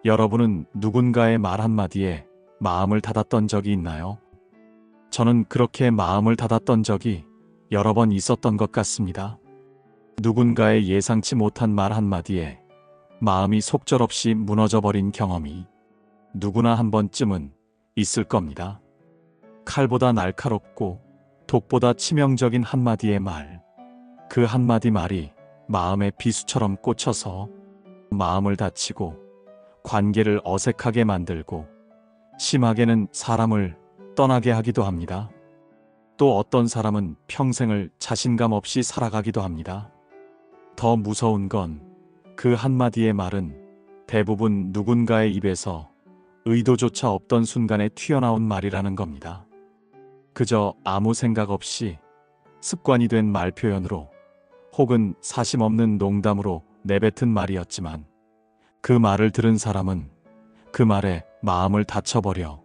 여러분은 누군가의 말 한마디에 마음을 닫았던 적이 있나요? 저는 그렇게 마음을 닫았던 적이 여러 번 있었던 것 같습니다. 누군가의 예상치 못한 말 한마디에 마음이 속절없이 무너져버린 경험이 누구나 한 번쯤은 있을 겁니다. 칼보다 날카롭고 독보다 치명적인 한마디의 말. 그 한마디 말이 마음의 비수처럼 꽂혀서 마음을 다치고 관계를 어색하게 만들고 심하게는 사람을 떠나게 하기도 합니다. 또 어떤 사람은 평생을 자신감 없이 살아가기도 합니다. 더 무서운 건 그 한마디의 말은 대부분 누군가의 입에서 의도조차 없던 순간에 튀어나온 말이라는 겁니다. 그저 아무 생각 없이 습관이 된 말 표현으로 혹은 사심 없는 농담으로 내뱉은 말이었지만 그 말을 들은 사람은 그 말에 마음을 다쳐버려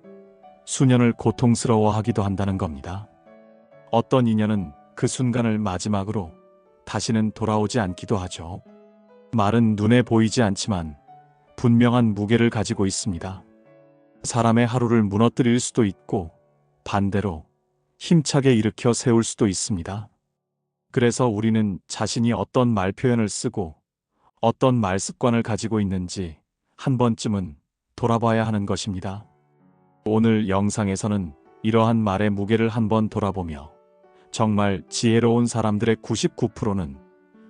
수년을 고통스러워하기도 한다는 겁니다. 어떤 인연은 그 순간을 마지막으로 다시는 돌아오지 않기도 하죠. 말은 눈에 보이지 않지만 분명한 무게를 가지고 있습니다. 사람의 하루를 무너뜨릴 수도 있고 반대로 힘차게 일으켜 세울 수도 있습니다. 그래서 우리는 자신이 어떤 말 표현을 쓰고 어떤 말 습관을 가지고 있는지 한 번쯤은 돌아봐야 하는 것입니다. 오늘 영상에서는 이러한 말의 무게를 한번 돌아보며 정말 지혜로운 사람들의 99%는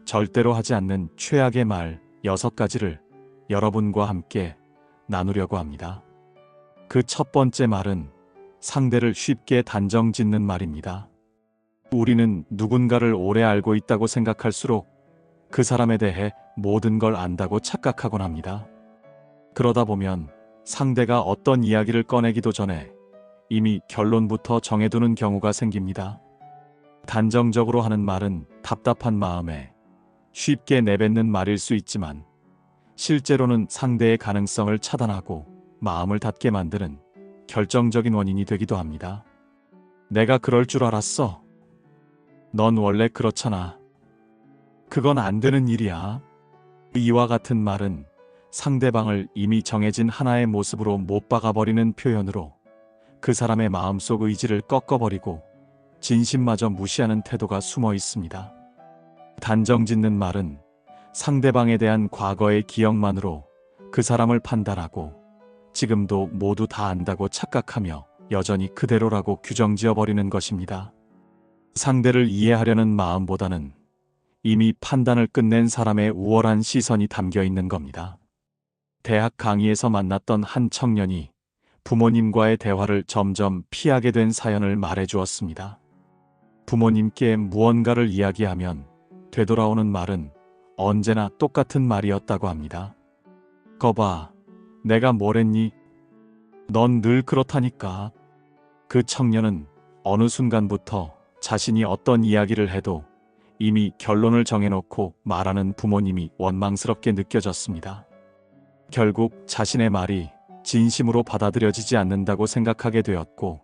절대로 하지 않는 최악의 말 6가지를 여러분과 함께 나누려고 합니다. 그 첫 번째 말은 상대를 쉽게 단정 짓는 말입니다. 우리는 누군가를 오래 알고 있다고 생각할수록 그 사람에 대해 모든 걸 안다고 착각하곤 합니다. 그러다 보면 상대가 어떤 이야기를 꺼내기도 전에 이미 결론부터 정해두는 경우가 생깁니다. 단정적으로 하는 말은 답답한 마음에 쉽게 내뱉는 말일 수 있지만 실제로는 상대의 가능성을 차단하고 마음을 닫게 만드는 결정적인 원인이 되기도 합니다. 내가 그럴 줄 알았어. 넌 원래 그렇잖아. 그건 안 되는 일이야. 이와 같은 말은 상대방을 이미 정해진 하나의 모습으로 못 박아버리는 표현으로 그 사람의 마음속 의지를 꺾어버리고 진심마저 무시하는 태도가 숨어 있습니다. 단정짓는 말은 상대방에 대한 과거의 기억만으로 그 사람을 판단하고 지금도 모두 다 안다고 착각하며 여전히 그대로라고 규정지어버리는 것입니다. 상대를 이해하려는 마음보다는 이미 판단을 끝낸 사람의 우월한 시선이 담겨 있는 겁니다. 대학 강의에서 만났던 한 청년이 부모님과의 대화를 점점 피하게 된 사연을 말해주었습니다. 부모님께 무언가를 이야기하면 되돌아오는 말은 언제나 똑같은 말이었다고 합니다. 거봐, 내가 뭘 했니? 넌 늘 그렇다니까. 그 청년은 어느 순간부터 자신이 어떤 이야기를 해도 이미 결론을 정해놓고 말하는 부모님이 원망스럽게 느껴졌습니다. 결국 자신의 말이 진심으로 받아들여지지 않는다고 생각하게 되었고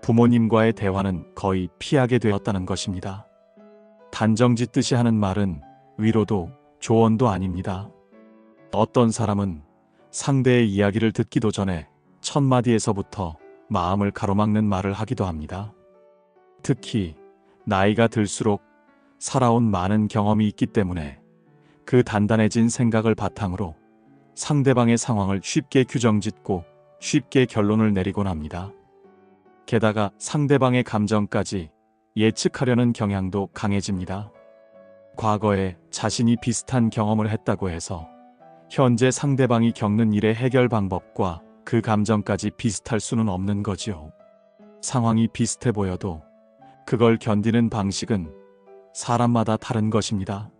부모님과의 대화는 거의 피하게 되었다는 것입니다. 단정짓듯이 하는 말은 위로도 조언도 아닙니다. 어떤 사람은 상대의 이야기를 듣기도 전에 첫 마디에서부터 마음을 가로막는 말을 하기도 합니다. 특히 나이가 들수록 살아온 많은 경험이 있기 때문에 그 단단해진 생각을 바탕으로 상대방의 상황을 쉽게 규정짓고 쉽게 결론을 내리곤 합니다. 게다가 상대방의 감정까지 예측하려는 경향도 강해집니다. 과거에 자신이 비슷한 경험을 했다고 해서 현재 상대방이 겪는 일의 해결 방법과 그 감정까지 비슷할 수는 없는 거지요. 상황이 비슷해 보여도 그걸 견디는 방식은 사람마다 다른 것입니다.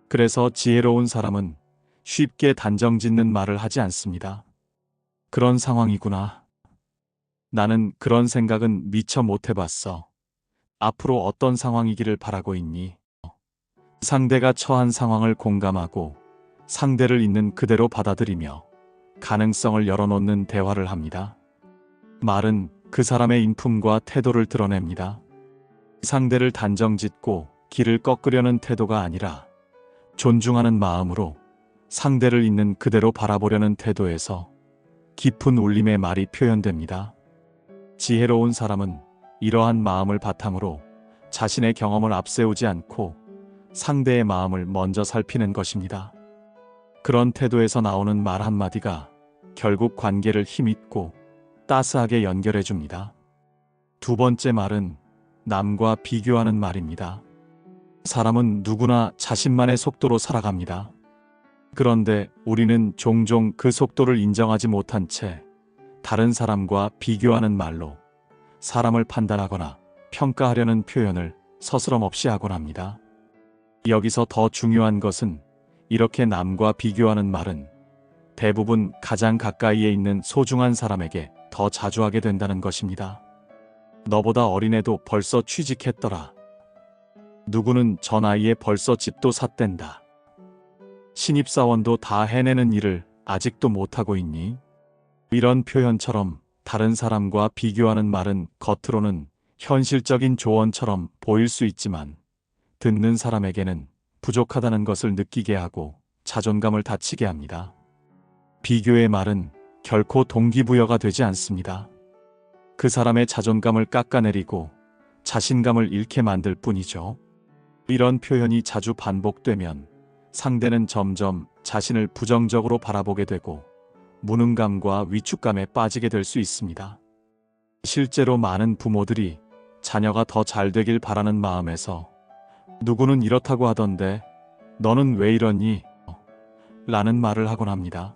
그래서 지혜로운 사람은 쉽게 단정짓는 말을 하지 않습니다. 그런 상황이구나. 나는 그런 생각은 미처 못 해봤어. 앞으로 어떤 상황이기를 바라고 있니? 상대가 처한 상황을 공감하고 상대를 있는 그대로 받아들이며 가능성을 열어놓는 대화를 합니다. 말은 그 사람의 인품과 태도를 드러냅니다. 상대를 단정짓고 길을 꺾으려는 태도가 아니라 존중하는 마음으로 상대를 있는 그대로 바라보려는 태도에서 깊은 울림의 말이 표현됩니다. 지혜로운 사람은 이러한 마음을 바탕으로 자신의 경험을 앞세우지 않고 상대의 마음을 먼저 살피는 것입니다. 그런 태도에서 나오는 말 한마디가 결국 관계를 힘있고 따스하게 연결해 줍니다. 두 번째 말은 남과 비교하는 말입니다. 사람은 누구나 자신만의 속도로 살아갑니다. 그런데 우리는 종종 그 속도를 인정하지 못한 채 다른 사람과 비교하는 말로 사람을 판단하거나 평가하려는 표현을 서스럼 없이 하곤 합니다. 여기서 더 중요한 것은 이렇게 남과 비교하는 말은 대부분 가장 가까이에 있는 소중한 사람에게 더 자주 하게 된다는 것입니다. 너보다 어린애도 벌써 취직했더라. 누구는 저 나이에 벌써 집도 샀댄다. 신입사원도 다 해내는 일을 아직도 못하고 있니? 이런 표현처럼 다른 사람과 비교하는 말은 겉으로는 현실적인 조언처럼 보일 수 있지만 듣는 사람에게는 부족하다는 것을 느끼게 하고 자존감을 다치게 합니다. 비교의 말은 결코 동기부여가 되지 않습니다. 그 사람의 자존감을 깎아내리고 자신감을 잃게 만들 뿐이죠. 이런 표현이 자주 반복되면 상대는 점점 자신을 부정적으로 바라보게 되고 무능감과 위축감에 빠지게 될 수 있습니다. 실제로 많은 부모들이 자녀가 더 잘 되길 바라는 마음에서 누구는 이렇다고 하던데 너는 왜 이러니? 라는 말을 하곤 합니다.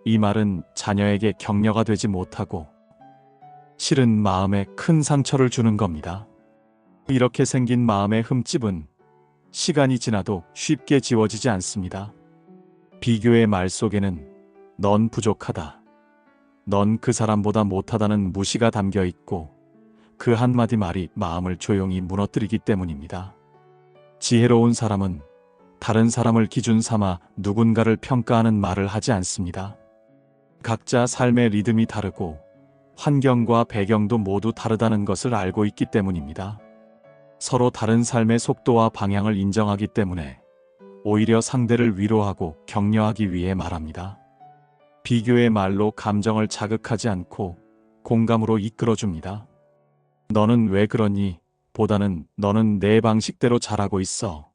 이 말은 자녀에게 격려가 되지 못하고 실은 마음에 큰 상처를 주는 겁니다. 이렇게 생긴 마음의 흠집은 시간이 지나도 쉽게 지워지지 않습니다. 비교의 말 속에는 넌 부족하다. 넌 그 사람보다 못하다는 무시가 담겨 있고 그 한마디 말이 마음을 조용히 무너뜨리기 때문입니다. 지혜로운 사람은 다른 사람을 기준 삼아 누군가를 평가하는 말을 하지 않습니다. 각자 삶의 리듬이 다르고 환경과 배경도 모두 다르다는 것을 알고 있기 때문입니다. 서로 다른 삶의 속도와 방향을 인정하기 때문에 오히려 상대를 위로하고 격려하기 위해 말합니다. 비교의 말로 감정을 자극하지 않고 공감으로 이끌어줍니다. 너는 왜 그러니? 보다는 너는 내 방식대로 잘하고 있어.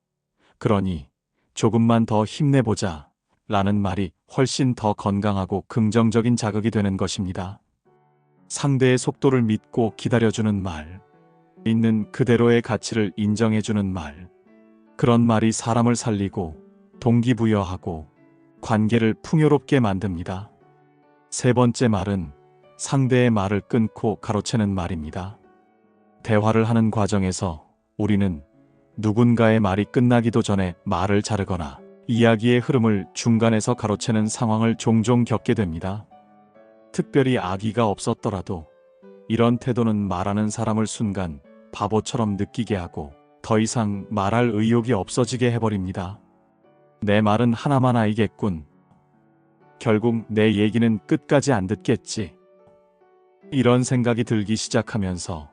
그러니 조금만 더 힘내보자. 라는 말이 훨씬 더 건강하고 긍정적인 자극이 되는 것입니다. 상대의 속도를 믿고 기다려주는 말, 있는 그대로의 가치를 인정해주는 말, 그런 말이 사람을 살리고 동기부여하고 관계를 풍요롭게 만듭니다. 세 번째 말은 상대의 말을 끊고 가로채는 말입니다. 대화를 하는 과정에서 우리는 누군가의 말이 끝나기도 전에 말을 자르거나 이야기의 흐름을 중간에서 가로채는 상황을 종종 겪게 됩니다. 특별히 악의가 없었더라도 이런 태도는 말하는 사람을 순간 바보처럼 느끼게 하고 더 이상 말할 의욕이 없어지게 해버립니다. 내 말은 하나만 알겠군. 결국 내 얘기는 끝까지 안 듣겠지. 이런 생각이 들기 시작하면서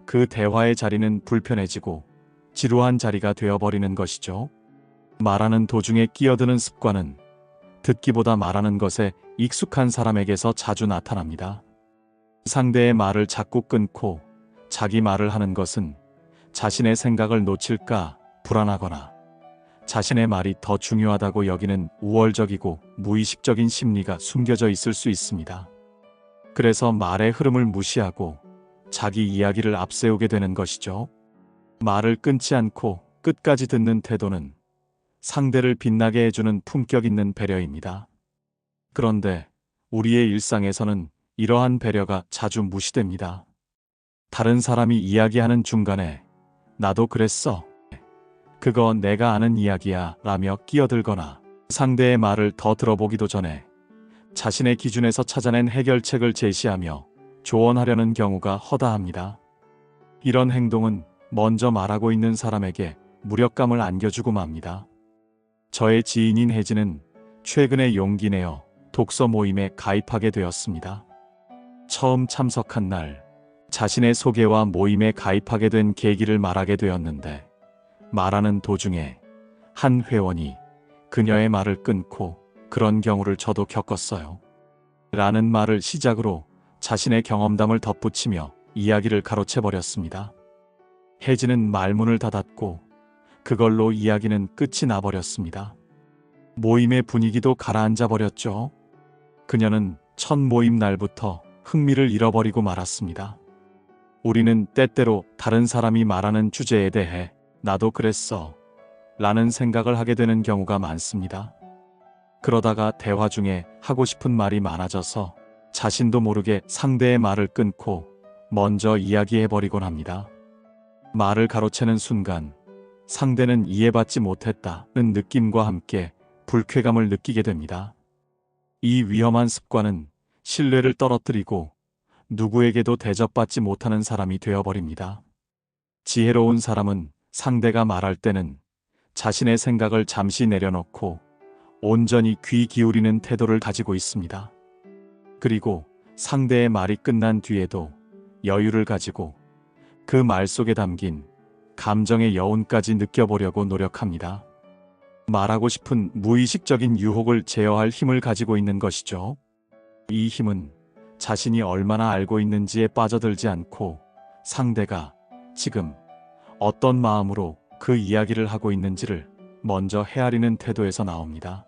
그 대화의 자리는 불편해지고 지루한 자리가 되어버리는 것이죠. 말하는 도중에 끼어드는 습관은 듣기보다 말하는 것에 익숙한 사람에게서 자주 나타납니다. 상대의 말을 자꾸 끊고 자기 말을 하는 것은 자신의 생각을 놓칠까 불안하거나 자신의 말이 더 중요하다고 여기는 우월적이고 무의식적인 심리가 숨겨져 있을 수 있습니다. 그래서 말의 흐름을 무시하고 자기 이야기를 앞세우게 되는 것이죠. 말을 끊지 않고 끝까지 듣는 태도는 상대를 빛나게 해주는 품격 있는 배려입니다. 그런데 우리의 일상에서는 이러한 배려가 자주 무시됩니다. 다른 사람이 이야기하는 중간에 나도 그랬어. 그거 내가 아는 이야기야 라며 끼어들거나 상대의 말을 더 들어보기도 전에 자신의 기준에서 찾아낸 해결책을 제시하며 조언하려는 경우가 허다합니다. 이런 행동은 먼저 말하고 있는 사람에게 무력감을 안겨주고 맙니다. 저의 지인인 혜진은 최근에 용기 내어 독서 모임에 가입하게 되었습니다. 처음 참석한 날 자신의 소개와 모임에 가입하게 된 계기를 말하게 되었는데 말하는 도중에 한 회원이 그녀의 말을 끊고 그런 경우를 저도 겪었어요. 라는 말을 시작으로 자신의 경험담을 덧붙이며 이야기를 가로채버렸습니다. 혜진은 말문을 닫았고 그걸로 이야기는 끝이 나버렸습니다. 모임의 분위기도 가라앉아 버렸죠. 그녀는 첫 모임 날부터 흥미를 잃어버리고 말았습니다. 우리는 때때로 다른 사람이 말하는 주제에 대해 나도 그랬어 라는 생각을 하게 되는 경우가 많습니다. 그러다가 대화 중에 하고 싶은 말이 많아져서 자신도 모르게 상대의 말을 끊고 먼저 이야기해버리곤 합니다. 말을 가로채는 순간 상대는 이해받지 못했다는 느낌과 함께 불쾌감을 느끼게 됩니다. 이 위험한 습관은 신뢰를 떨어뜨리고 누구에게도 대접받지 못하는 사람이 되어버립니다. 지혜로운 사람은 상대가 말할 때는 자신의 생각을 잠시 내려놓고 온전히 귀 기울이는 태도를 가지고 있습니다. 그리고 상대의 말이 끝난 뒤에도 여유를 가지고 그 말 속에 담긴 감정의 여운까지 느껴보려고 노력합니다. 말하고 싶은 무의식적인 유혹을 제어할 힘을 가지고 있는 것이죠. 이 힘은 자신이 얼마나 알고 있는지에 빠져들지 않고 상대가 지금 어떤 마음으로 그 이야기를 하고 있는지를 먼저 헤아리는 태도에서 나옵니다.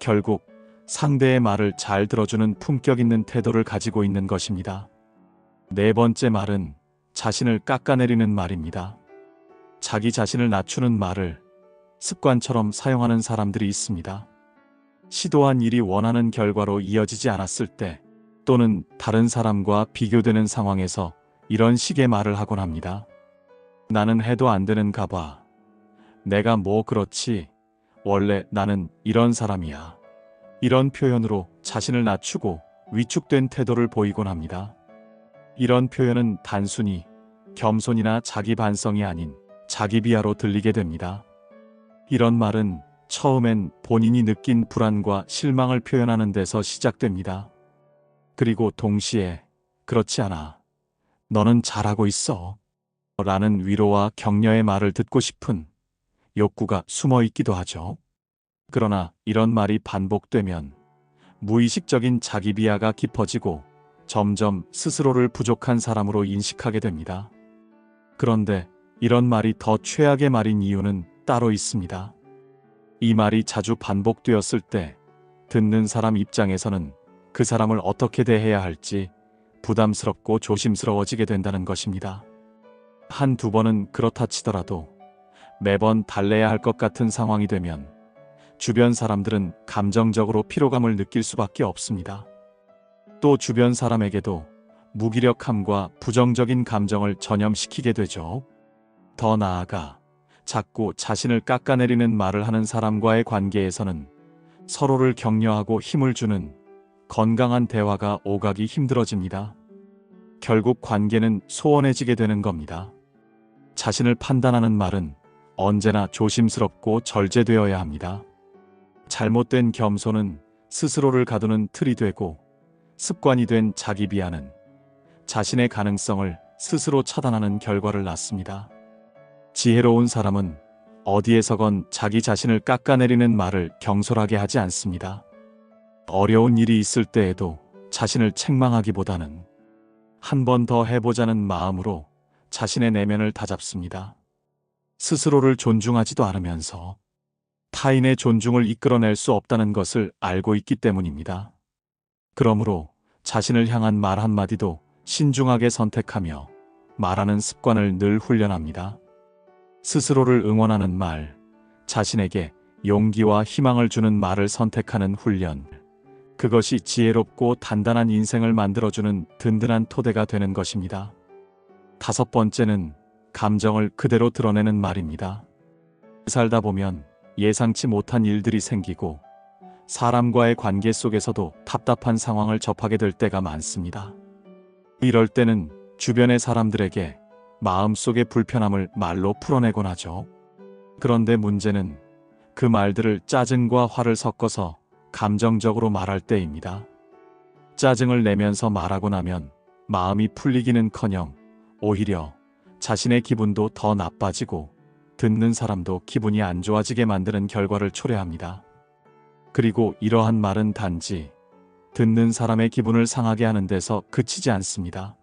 결국 상대의 말을 잘 들어주는 품격 있는 태도를 가지고 있는 것입니다. 네 번째 말은 자신을 깎아내리는 말입니다. 자기 자신을 낮추는 말을 습관처럼 사용하는 사람들이 있습니다. 시도한 일이 원하는 결과로 이어지지 않았을 때 또는 다른 사람과 비교되는 상황에서 이런 식의 말을 하곤 합니다. 나는 해도 안 되는가 봐. 내가 뭐 그렇지. 원래 나는 이런 사람이야. 이런 표현으로 자신을 낮추고 위축된 태도를 보이곤 합니다. 이런 표현은 단순히 겸손이나 자기 반성이 아닌 자기 비하로 들리게 됩니다. 이런 말은 처음엔 본인이 느낀 불안과 실망을 표현하는 데서 시작됩니다. 그리고 동시에 그렇지 않아. 너는 잘하고 있어. 라는 위로와 격려의 말을 듣고 싶은 욕구가 숨어 있기도 하죠. 그러나 이런 말이 반복되면 무의식적인 자기 비하가 깊어지고 점점 스스로를 부족한 사람으로 인식하게 됩니다. 그런데 이런 말이 더 최악의 말인 이유는 따로 있습니다. 이 말이 자주 반복되었을 때 듣는 사람 입장에서는 그 사람을 어떻게 대해야 할지 부담스럽고 조심스러워지게 된다는 것입니다. 한두 번은 그렇다 치더라도 매번 달래야 할 것 같은 상황이 되면 주변 사람들은 감정적으로 피로감을 느낄 수밖에 없습니다. 또 주변 사람에게도 무기력함과 부정적인 감정을 전염시키게 되죠. 더 나아가 자꾸 자신을 깎아내리는 말을 하는 사람과의 관계에서는 서로를 격려하고 힘을 주는 건강한 대화가 오가기 힘들어집니다. 결국 관계는 소원해지게 되는 겁니다. 자신을 판단하는 말은 언제나 조심스럽고 절제되어야 합니다. 잘못된 겸손은 스스로를 가두는 틀이 되고 습관이 된 자기 비하는 자신의 가능성을 스스로 차단하는 결과를 낳습니다. 지혜로운 사람은 어디에서건 자기 자신을 깎아내리는 말을 경솔하게 하지 않습니다. 어려운 일이 있을 때에도 자신을 책망하기보다는 한 번 더 해보자는 마음으로 자신의 내면을 다잡습니다. 스스로를 존중하지도 않으면서 타인의 존중을 이끌어낼 수 없다는 것을 알고 있기 때문입니다. 그러므로 자신을 향한 말 한마디도 신중하게 선택하며 말하는 습관을 늘 훈련합니다. 스스로를 응원하는 말, 자신에게 용기와 희망을 주는 말을 선택하는 훈련. 그것이 지혜롭고 단단한 인생을 만들어주는 든든한 토대가 되는 것입니다. 다섯 번째는 감정을 그대로 드러내는 말입니다. 살다 보면 예상치 못한 일들이 생기고 사람과의 관계 속에서도 답답한 상황을 접하게 될 때가 많습니다. 이럴 때는 주변의 사람들에게 마음속의 불편함을 말로 풀어내곤 하죠. 그런데 문제는 그 말들을 짜증과 화를 섞어서 감정적으로 말할 때입니다. 짜증을 내면서 말하고 나면 마음이 풀리기는커녕 오히려 자신의 기분도 더 나빠지고 듣는 사람도 기분이 안 좋아지게 만드는 결과를 초래합니다. 그리고 이러한 말은 단지 듣는 사람의 기분을 상하게 하는 데서 그치지 않습니다.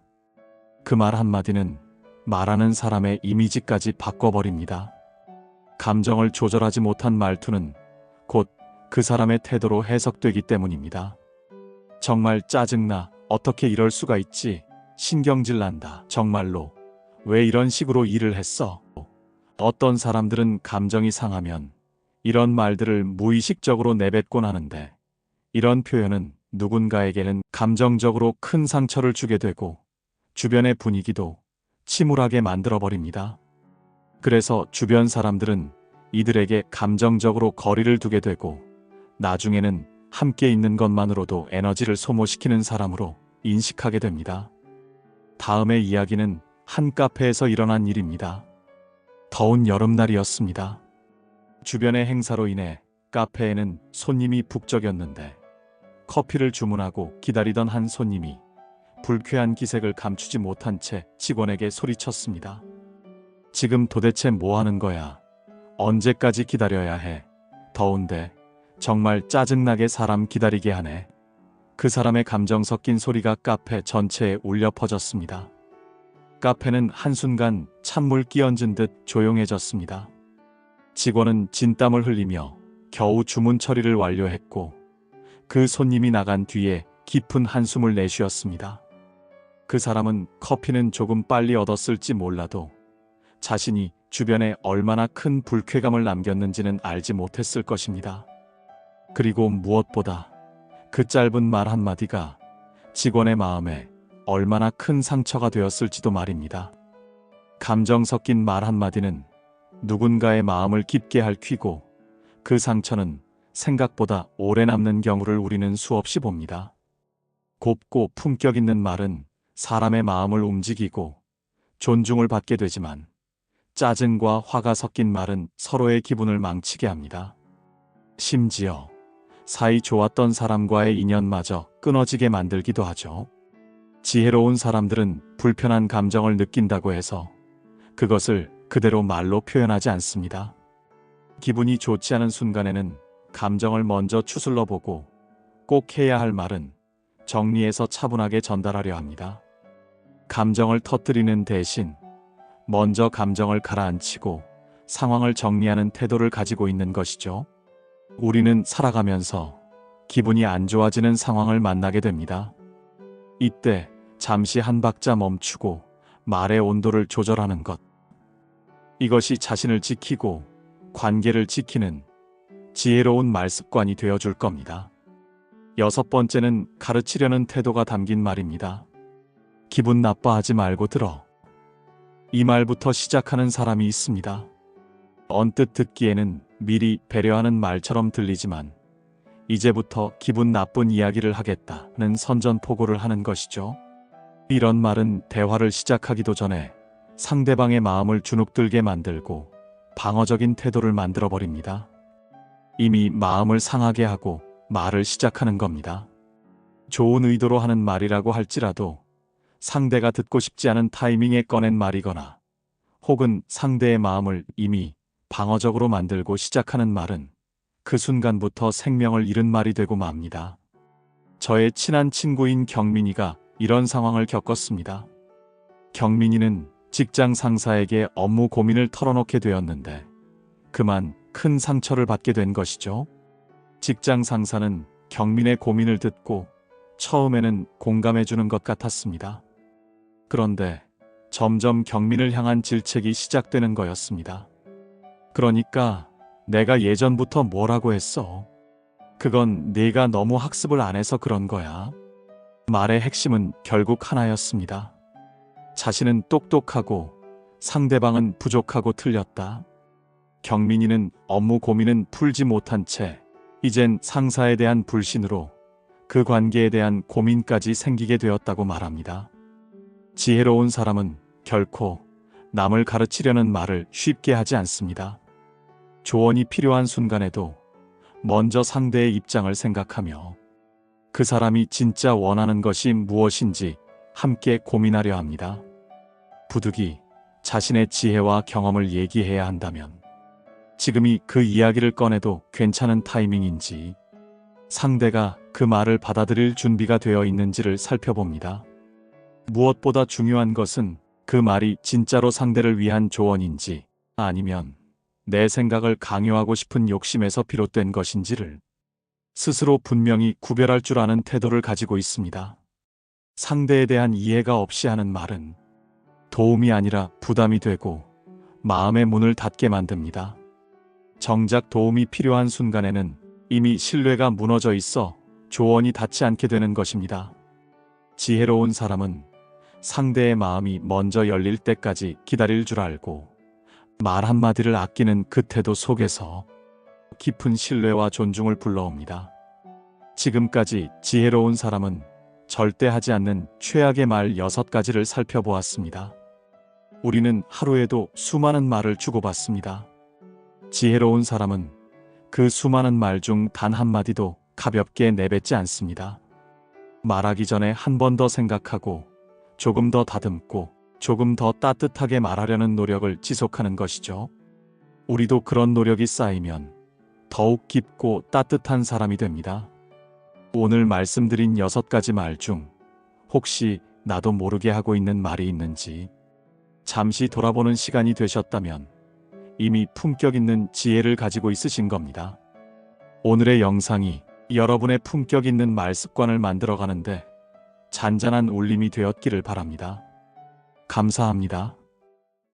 그 말 한마디는 말하는 사람의 이미지까지 바꿔버립니다. 감정을 조절하지 못한 말투는 곧 그 사람의 태도로 해석되기 때문입니다. 정말 짜증나. 어떻게 이럴 수가 있지? 신경질 난다. 정말로 왜 이런 식으로 일을 했어? 어떤 사람들은 감정이 상하면 이런 말들을 무의식적으로 내뱉곤 하는데, 이런 표현은 누군가에게는 감정적으로 큰 상처를 주게 되고 주변의 분위기도 침울하게 만들어버립니다. 그래서 주변 사람들은 이들에게 감정적으로 거리를 두게 되고 나중에는 함께 있는 것만으로도 에너지를 소모시키는 사람으로 인식하게 됩니다. 다음의 이야기는 한 카페에서 일어난 일입니다. 더운 여름날이었습니다. 주변의 행사로 인해 카페에는 손님이 북적였는데, 커피를 주문하고 기다리던 한 손님이 불쾌한 기색을 감추지 못한 채 직원에게 소리쳤습니다. 지금 도대체 뭐 하는 거야? 언제까지 기다려야 해? 더운데 정말 짜증나게 사람 기다리게 하네. 그 사람의 감정 섞인 소리가 카페 전체에 울려 퍼졌습니다. 카페는 한순간 찬물 끼얹은 듯 조용해졌습니다. 직원은 진땀을 흘리며 겨우 주문 처리를 완료했고, 그 손님이 나간 뒤에 깊은 한숨을 내쉬었습니다. 그 사람은 커피는 조금 빨리 얻었을지 몰라도 자신이 주변에 얼마나 큰 불쾌감을 남겼는지는 알지 못했을 것입니다. 그리고 무엇보다 그 짧은 말 한마디가 직원의 마음에 얼마나 큰 상처가 되었을지도 말입니다. 감정 섞인 말 한마디는 누군가의 마음을 깊게 핥히고 그 상처는 생각보다 오래 남는 경우를 우리는 수없이 봅니다. 곱고 품격 있는 말은 사람의 마음을 움직이고 존중을 받게 되지만, 짜증과 화가 섞인 말은 서로의 기분을 망치게 합니다. 심지어 사이 좋았던 사람과의 인연마저 끊어지게 만들기도 하죠. 지혜로운 사람들은 불편한 감정을 느낀다고 해서 그것을 그대로 말로 표현하지 않습니다. 기분이 좋지 않은 순간에는 감정을 먼저 추슬러 보고 꼭 해야 할 말은 정리해서 차분하게 전달하려 합니다. 감정을 터뜨리는 대신 먼저 감정을 가라앉히고 상황을 정리하는 태도를 가지고 있는 것이죠. 우리는 살아가면서 기분이 안 좋아지는 상황을 만나게 됩니다. 이때 잠시 한 박자 멈추고 말의 온도를 조절하는 것. 이것이 자신을 지키고 관계를 지키는 지혜로운 말습관이 되어줄 겁니다. 6번째는 가르치려는 태도가 담긴 말입니다. 기분 나빠하지 말고 들어. 이 말부터 시작하는 사람이 있습니다. 언뜻 듣기에는 미리 배려하는 말처럼 들리지만 이제부터 기분 나쁜 이야기를 하겠다는 선전포고를 하는 것이죠. 이런 말은 대화를 시작하기도 전에 상대방의 마음을 주눅들게 만들고 방어적인 태도를 만들어버립니다. 이미 마음을 상하게 하고 말을 시작하는 겁니다. 좋은 의도로 하는 말이라고 할지라도 상대가 듣고 싶지 않은 타이밍에 꺼낸 말이거나 혹은 상대의 마음을 이미 방어적으로 만들고 시작하는 말은 그 순간부터 생명을 잃은 말이 되고 맙니다. 저의 친한 친구인 경민이가 이런 상황을 겪었습니다. 경민이는 직장 상사에게 업무 고민을 털어놓게 되었는데 그만 큰 상처를 받게 된 것이죠. 직장 상사는 경민의 고민을 듣고 처음에는 공감해주는 것 같았습니다. 그런데 점점 경민을 향한 질책이 시작되는 거였습니다. 그러니까 내가 예전부터 뭐라고 했어? 그건 네가 너무 학습을 안 해서 그런 거야. 말의 핵심은 결국 하나였습니다. 자신은 똑똑하고 상대방은 부족하고 틀렸다. 경민이는 업무 고민은 풀지 못한 채 이젠 상사에 대한 불신으로 그 관계에 대한 고민까지 생기게 되었다고 말합니다. 지혜로운 사람은 결코 남을 가르치려는 말을 쉽게 하지 않습니다. 조언이 필요한 순간에도 먼저 상대의 입장을 생각하며 그 사람이 진짜 원하는 것이 무엇인지 함께 고민하려 합니다. 부득이 자신의 지혜와 경험을 얘기해야 한다면 지금이 그 이야기를 꺼내도 괜찮은 타이밍인지, 상대가 그 말을 받아들일 준비가 되어 있는지를 살펴봅니다. 무엇보다 중요한 것은 그 말이 진짜로 상대를 위한 조언인지 아니면 내 생각을 강요하고 싶은 욕심에서 비롯된 것인지를 스스로 분명히 구별할 줄 아는 태도를 가지고 있습니다. 상대에 대한 이해가 없이 하는 말은 도움이 아니라 부담이 되고 마음의 문을 닫게 만듭니다. 정작 도움이 필요한 순간에는 이미 신뢰가 무너져 있어 조언이 닿지 않게 되는 것입니다. 지혜로운 사람은 상대의 마음이 먼저 열릴 때까지 기다릴 줄 알고 말 한마디를 아끼는 그 태도 속에서 깊은 신뢰와 존중을 불러옵니다. 지금까지 지혜로운 사람은 절대 하지 않는 최악의 말 6가지를 살펴보았습니다. 우리는 하루에도 수많은 말을 주고받습니다. 지혜로운 사람은 그 수많은 말 중 단 한마디도 가볍게 내뱉지 않습니다. 말하기 전에 한 번 더 생각하고 조금 더 다듬고 조금 더 따뜻하게 말하려는 노력을 지속하는 것이죠. 우리도 그런 노력이 쌓이면 더욱 깊고 따뜻한 사람이 됩니다. 오늘 말씀드린 6가지 말 중 혹시 나도 모르게 하고 있는 말이 있는지 잠시 돌아보는 시간이 되셨다면 이미 품격 있는 지혜를 가지고 있으신 겁니다. 오늘의 영상이 여러분의 품격 있는 말 습관을 만들어가는데 잔잔한 울림이 되었기를 바랍니다. 감사합니다.